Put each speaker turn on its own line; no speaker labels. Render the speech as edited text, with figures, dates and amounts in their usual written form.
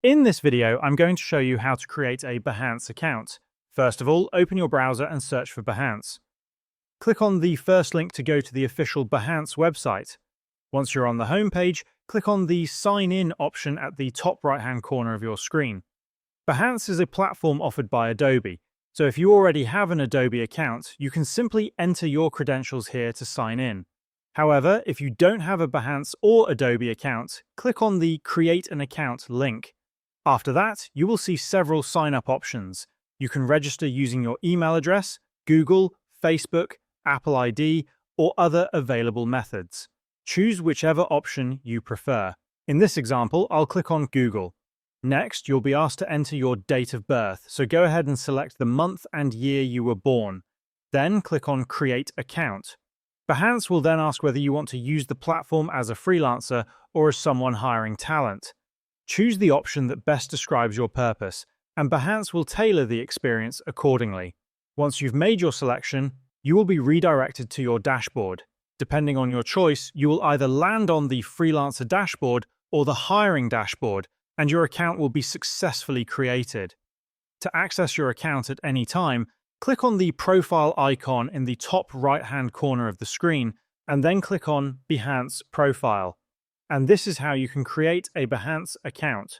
In this video, I'm going to show you how to create a Behance account. First of all, open your browser and search for Behance. Click on the first link to go to the official Behance website. Once you're on the home page, click on the Sign In option at the top right-hand corner of your screen. Behance is a platform offered by Adobe, so if you already have an Adobe account, you can simply enter your credentials here to sign in. However, if you don't have a Behance or Adobe account, click on the Create an Account link. After that, you will see several sign-up options. You can register using your email address, Google, Facebook, Apple ID, or other available methods. Choose whichever option you prefer. In this example, I'll click on Google. Next, you'll be asked to enter your date of birth, so go ahead and select the month and year you were born. Then click on Create Account. Behance will then ask whether you want to use the platform as a freelancer or as someone hiring talent. Choose the option that best describes your purpose, and Behance will tailor the experience accordingly. Once you've made your selection, you will be redirected to your dashboard. Depending on your choice, you will either land on the freelancer dashboard or the hiring dashboard, and your account will be successfully created. To access your account at any time, click on the profile icon in the top right-hand corner of the screen, and then click on Behance Profile. And this is how you can create a Behance account.